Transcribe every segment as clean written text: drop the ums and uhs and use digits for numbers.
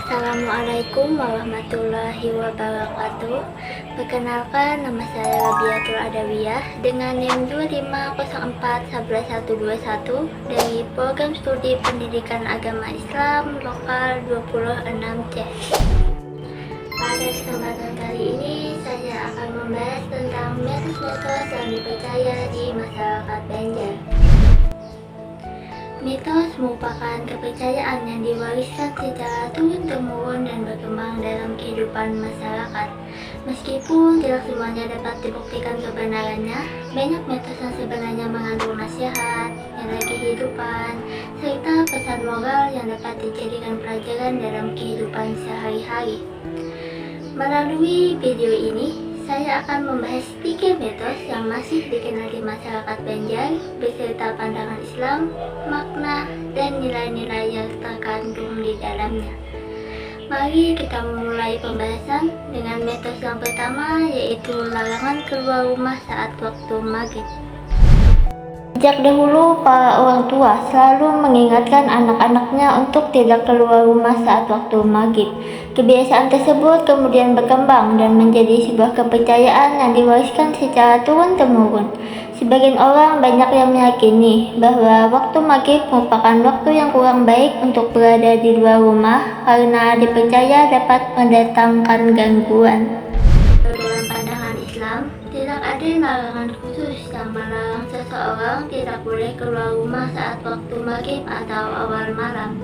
Assalamualaikum warahmatullahi wabarakatuh. Perkenalkan, nama saya Rabiatul Adawiyah dengan NIM 25041121 dari Program Studi Pendidikan Agama Islam Lokal 26C. Pada kesempatan kali ini, saya akan membahas tentang mitos-mitos yang dipercaya di masyarakat Banjar. Mitos merupakan kepercayaan yang diwariskan secara turun-temurun dan berkembang dalam kehidupan masyarakat. Meskipun tidak semuanya dapat dibuktikan kebenarannya, banyak mitos yang sebenarnya mengandung nasihat, nilai kehidupan, serta pesan moral yang dapat dijadikan pelajaran dalam kehidupan sehari-hari. Melalui video ini, saya akan membahas 3 mitos yang masih dikenal di masyarakat Banjar beserta pandangan Islam, makna, dan nilai-nilai yang terkandung di dalamnya. Mari kita memulai pembahasan dengan mitos yang pertama, yaitu larangan keluar rumah saat waktu maghrib. Sejak dahulu, para orang tua selalu mengingatkan anak-anaknya untuk tidak keluar rumah saat waktu maghrib. Kebiasaan tersebut kemudian berkembang dan menjadi sebuah kepercayaan yang diwariskan secara turun-temurun. Sebagian orang banyak yang meyakini bahwa waktu maghrib merupakan waktu yang kurang baik untuk berada di luar rumah karena dipercaya dapat mendatangkan gangguan. Dalam pandangan Islam, tidak ada larangan khusus yang melarang seseorang tidak boleh keluar rumah saat waktu maghrib atau awal malam.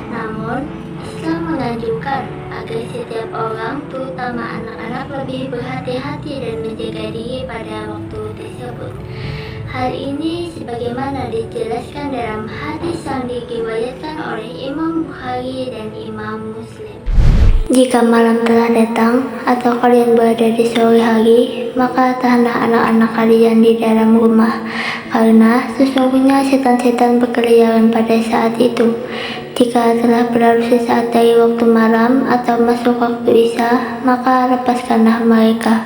Namun, Islam menganjurkan agar setiap orang, terutama anak-anak, lebih berhati-hati dan menjaga diri pada waktu tersebut. Hal ini sebagaimana dijelaskan dalam hadis yang diriwayatkan oleh Imam Bukhari dan Imam Muslim. Jika malam telah datang atau kalian berada di sore hari, maka tahanlah anak-anak kalian di dalam rumah, karena sesungguhnya setan-setan berkeliaran pada saat itu. Jika telah berlalu sesaat dari waktu malam atau masuk waktu Isya, maka lepaskanlah mereka.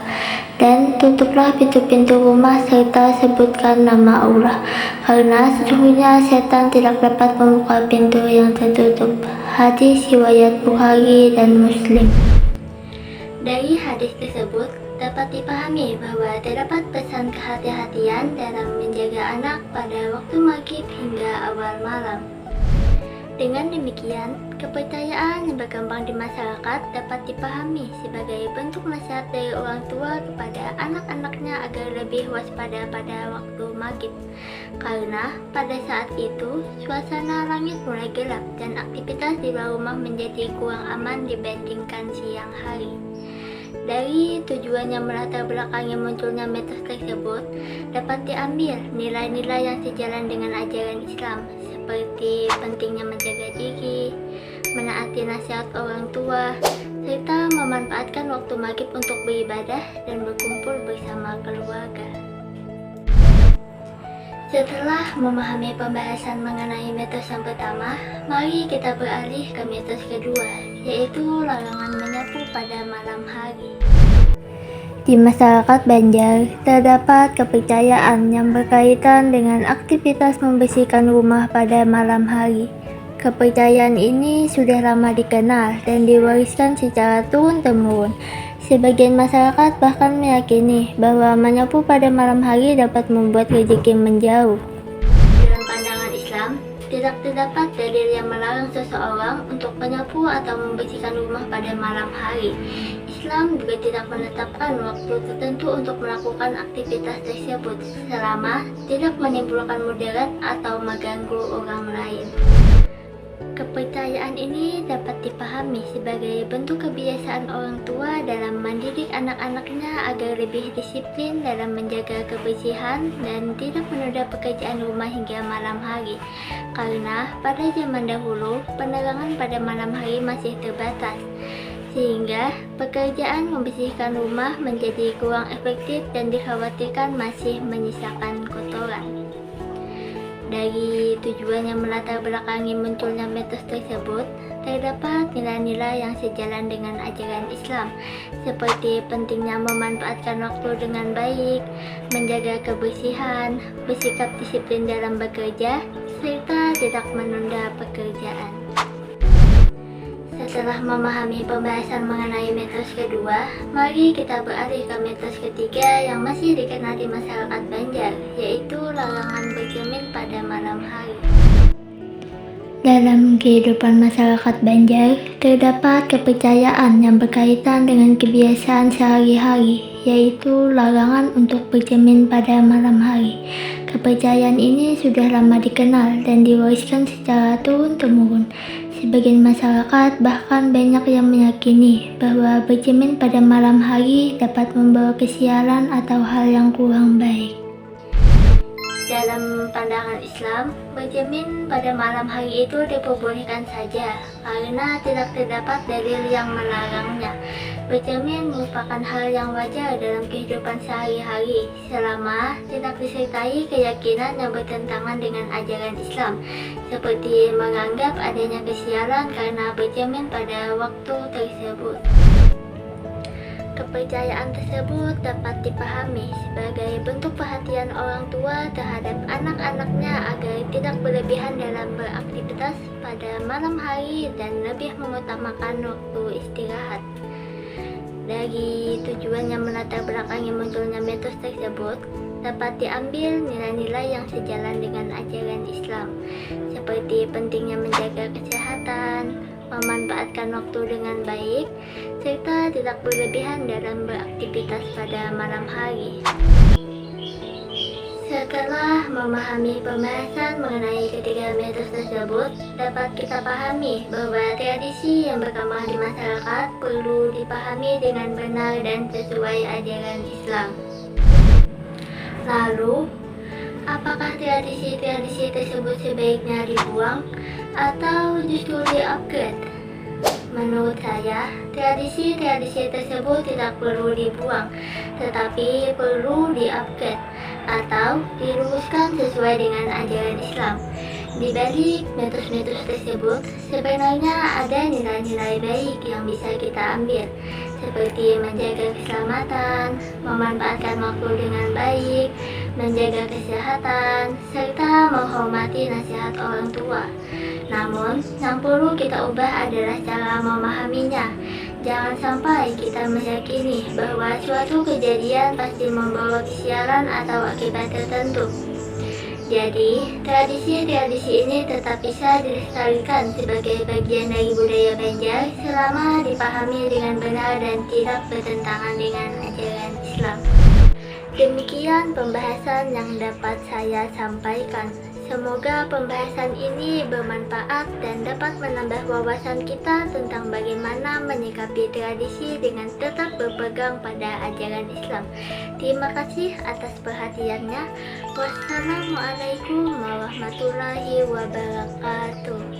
Dan tutuplah pintu-pintu rumah serta sebutkan nama Allah, karena sesungguhnya setan tidak dapat membuka pintu yang tertutup. Hadis riwayat Bukhari dan Muslim. Dari hadis tersebut dapat dipahami bahwa terdapat pesan kehati-hatian dalam menjaga anak pada waktu maghrib hingga awal malam. Dengan demikian, kepercayaan yang berkembang di masyarakat dapat dipahami sebagai bentuk nasihat dari orang tua kepada anak-anaknya agar lebih waspada pada waktu maghrib. Karena pada saat itu, suasana langit mulai gelap dan aktivitas di luar rumah menjadi kurang aman dibandingkan siang hari. Dari tujuan yang melatar belakangi munculnya mitos tersebut, dapat diambil nilai-nilai yang sejalan dengan ajaran Islam, seperti pentingnya menjaga diri, menaati nasihat orang tua, serta memanfaatkan waktu maghrib untuk beribadah dan berkumpul bersama keluarga. Setelah memahami pembahasan mengenai mitos yang pertama, mari kita beralih ke mitos kedua, yaitu larangan menyapu pada malam hari. Di masyarakat Banjar, terdapat kepercayaan yang berkaitan dengan aktivitas membersihkan rumah pada malam hari. Kepercayaan ini sudah lama dikenal dan diwariskan secara turun-temurun. Sebagian masyarakat bahkan meyakini bahwa menyapu pada malam hari dapat membuat rezeki menjauh. Dalam pandangan Islam, tidak terdapat dalil yang melarang seseorang untuk menyapu atau membersihkan rumah pada malam hari. Islam juga tidak menetapkan waktu tertentu untuk melakukan aktivitas tersebut selama tidak menimbulkan mudarat atau mengganggu orang lain. Kepercayaan ini dapat dipahami sebagai bentuk kebiasaan orang tua dalam mendidik anak-anaknya agar lebih disiplin dalam menjaga kebersihan dan tidak menunda pekerjaan rumah hingga malam hari. Karena pada zaman dahulu, penerangan pada malam hari masih terbatas, sehingga pekerjaan membersihkan rumah menjadi kurang efektif dan dikhawatirkan masih menyisakan kotoran. Dari tujuan yang melatar belakangi munculnya mitos tersebut, terdapat nilai-nilai yang sejalan dengan ajaran Islam, seperti pentingnya memanfaatkan waktu dengan baik, menjaga kebersihan, bersikap disiplin dalam bekerja, serta tidak menunda pekerjaan. Setelah memahami pembahasan mengenai mitos kedua, mari kita beralih ke mitos ketiga yang masih dikenal di masyarakat Banjar, yaitu larangan bercermin pada malam hari. Dalam kehidupan masyarakat Banjar, terdapat kepercayaan yang berkaitan dengan kebiasaan sehari-hari, yaitu larangan untuk bercermin pada malam hari. Kepercayaan ini sudah lama dikenal dan diwariskan secara turun-temurun. Sebagian masyarakat bahkan banyak yang meyakini bahwa bercermin pada malam hari dapat membawa kesialan atau hal yang kurang baik. Dalam pandangan Islam, bercermin pada malam hari itu diperbolehkan saja karena tidak terdapat dalil yang melarangnya. Bercermin merupakan hal yang wajar dalam kehidupan sehari-hari selama tidak disertai keyakinan yang bertentangan dengan ajaran Islam, seperti menganggap adanya kesialan karena bercermin pada waktu tersebut. Kepercayaan tersebut dapat dipahami sebagai bentuk perhatian orang tua terhadap anak-anaknya agar tidak berlebihan dalam beraktivitas pada malam hari dan lebih mengutamakan waktu istirahat. Dari tujuan yang melatar belakangi munculnya mitos tersebut, dapat diambil nilai-nilai yang sejalan dengan ajaran Islam, seperti pentingnya menjaga kesehatan, memanfaatkan waktu dengan baik, serta tidak berlebihan dalam beraktivitas pada malam hari. Setelah memahami pembahasan mengenai ketiga mitos tersebut, dapat kita pahami bahwa tradisi yang berkembang di masyarakat perlu dipahami dengan benar dan sesuai ajaran Islam. Lalu, apakah tradisi-tradisi tersebut sebaiknya dibuang atau justru di-upgrade? Menurut saya, tradisi-tradisi tersebut tidak perlu dibuang, tetapi perlu di-upgrade atau diluruskan sesuai dengan ajaran Islam. Di balik mitos-mitos tersebut, sebenarnya ada nilai-nilai baik yang bisa kita ambil, seperti menjaga keselamatan, memanfaatkan waktu dengan baik, menjaga kesehatan, serta menghormati nasihat orang tua. Namun, yang perlu kita ubah adalah cara memahaminya. Jangan sampai kita meyakini bahwa suatu kejadian pasti membawa kesialan atau akibat tertentu. Jadi, tradisi-tradisi ini tetap bisa dilestarikan sebagai bagian dari budaya Banjar selama dipahami dengan benar dan tidak bertentangan dengan ajaran Islam. Demikian pembahasan yang dapat saya sampaikan. Semoga pembahasan ini bermanfaat dan dapat menambah wawasan kita tentang bagaimana menyikapi tradisi dengan tetap berpegang pada ajaran Islam. Terima kasih atas perhatiannya. Wassalamualaikum warahmatullahi wabarakatuh.